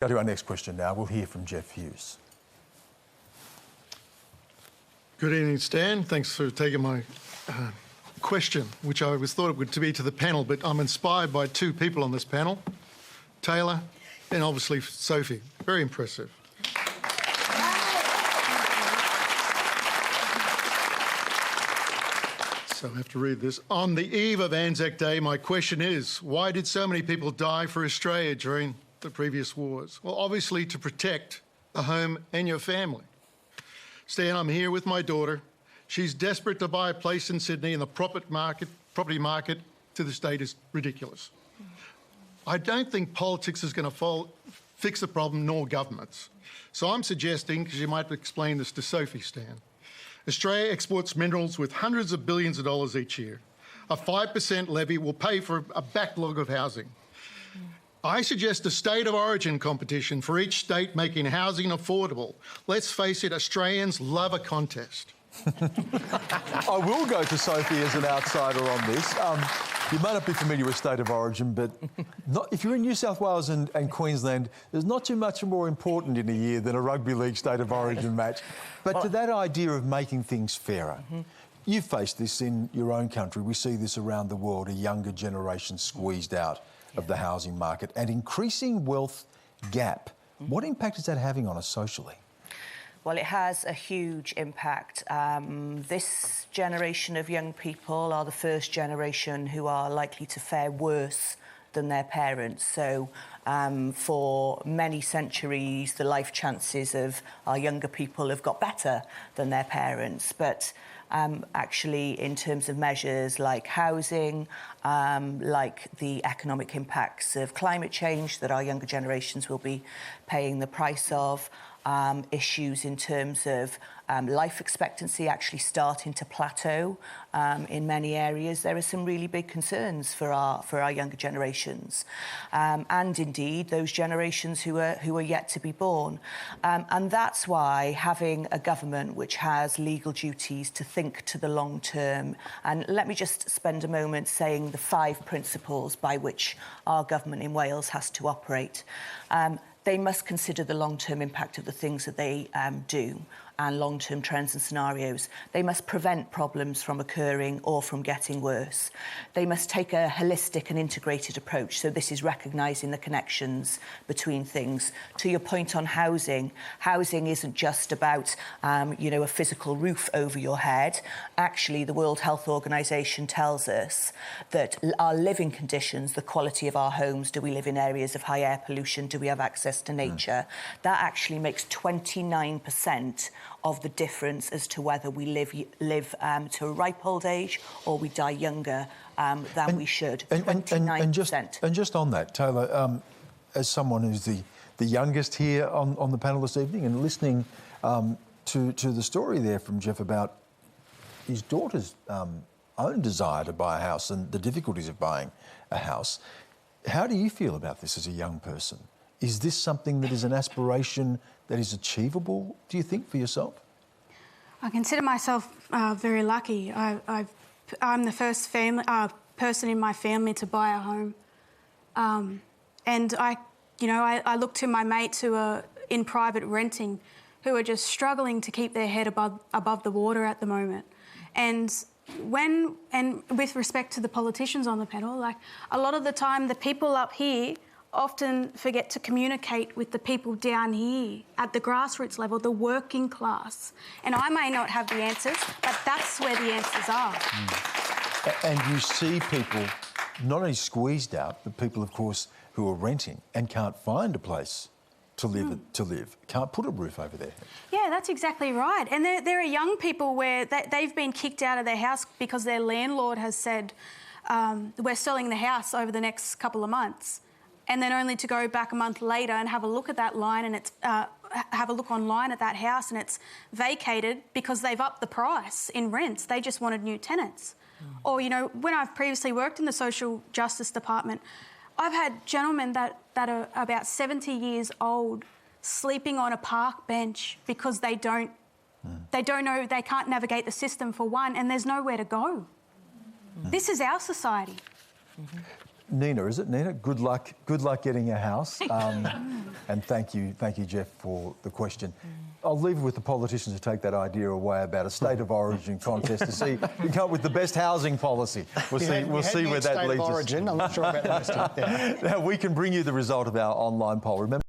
Go to our next question now. We'll hear from Jeff Hughes. Good evening, Stan. Thanks for taking my question, which I always thought it would be to the panel, but I'm inspired by two people on this panel, Taylor and obviously Sophie. Very impressive. So I have to read this. On the eve of Anzac Day, my question is, why did so many people die for Australia during the previous wars? Well, obviously to protect the home and your family. Stan, I'm here with my daughter. She's desperate to buy a place in Sydney, and the property market to the state is ridiculous. I don't think politics is going to fix the problem, nor governments. So I'm suggesting, because you might explain this to Sophie, Stan, Australia exports minerals with hundreds of billions of dollars each year. A 5% levy will pay for a backlog of housing. I suggest a state of origin competition for each state making housing affordable. Let's face it, Australians love a contest. I will go to Sophie as an outsider on this. You may not be familiar with state of origin, but if you're in New South Wales and Queensland, there's not too much more important in a year than a rugby league state of origin match. But to that idea of making things fairer, you've faced this in your own country. We see this around the world, a younger generation squeezed out of the housing market and increasing wealth gap. What impact is that having on us socially? Well, it has a huge impact. This generation of young people are the first generation who are likely to fare worse than their parents. So for many centuries, the life chances of our younger people have got better than their parents. But actually, in terms of measures like housing, like the economic impacts of climate change that our younger generations will be paying the price of, issues in terms of life expectancy actually starting to plateau in many areas. There are some really big concerns for our younger generations, and indeed those generations who are yet to be born. And that's why having a government which has legal duties to think to the long term, and let me just spend a moment saying the 5 principles by which our government in Wales has to operate. They must consider the long-term impact of the things that they do and long-term trends and scenarios. They must prevent problems from occurring or from getting worse. They must take a holistic and integrated approach. So this is recognising the connections between things. To your point on housing, housing isn't just about, a physical roof over your head. Actually, the World Health Organization tells us that our living conditions, the quality of our homes, do we live in areas of high air pollution, do we have access to nature, that actually makes 29% of the difference as to whether we live to a ripe old age or we die younger than we should. 29%. And just on that, Taylor, as someone who's the youngest here on the panel this evening and listening to the story there from Jeff about his daughter's own desire to buy a house and the difficulties of buying a house, how do you feel about this as a young person? Is this something that is an aspiration that is achievable, do you think, for yourself? I consider myself very lucky. I'm the first person in my family to buy a home. And I look to my mates who are in private renting, who are just struggling to keep their head above the water at the moment. And with respect to the politicians on the panel, like a lot of the time the people up here often forget to communicate with the people down here at the grassroots level, the working class. And I may not have the answers, but that's where the answers are. And you see people not only squeezed out, but people, of course, who are renting and can't find a place to live, can't put a roof over their head. Yeah, that's exactly right. And there are young people where they've been kicked out of their house because their landlord has said, we're selling the house over the next couple of months. And then only to go back a month later and have a look at that line and have a look online at that house and it's vacated because they've upped the price in rents. They just wanted new tenants. Or, when I've previously worked in the social justice department, I've had gentlemen that are about 70 years old sleeping on a park bench because they don't know, they can't navigate the system for one, and there's nowhere to go. This is our society. Nina, is it Nina? Good luck getting a house. And thank you, Jeff, for the question. I'll leave it with the politicians to take that idea away about a state of origin contest to see who come up with the best housing policy. We'll see where that leads us. Origin. I'm not sure about the rest of it. Now, we can bring you the result of our online poll. Remember.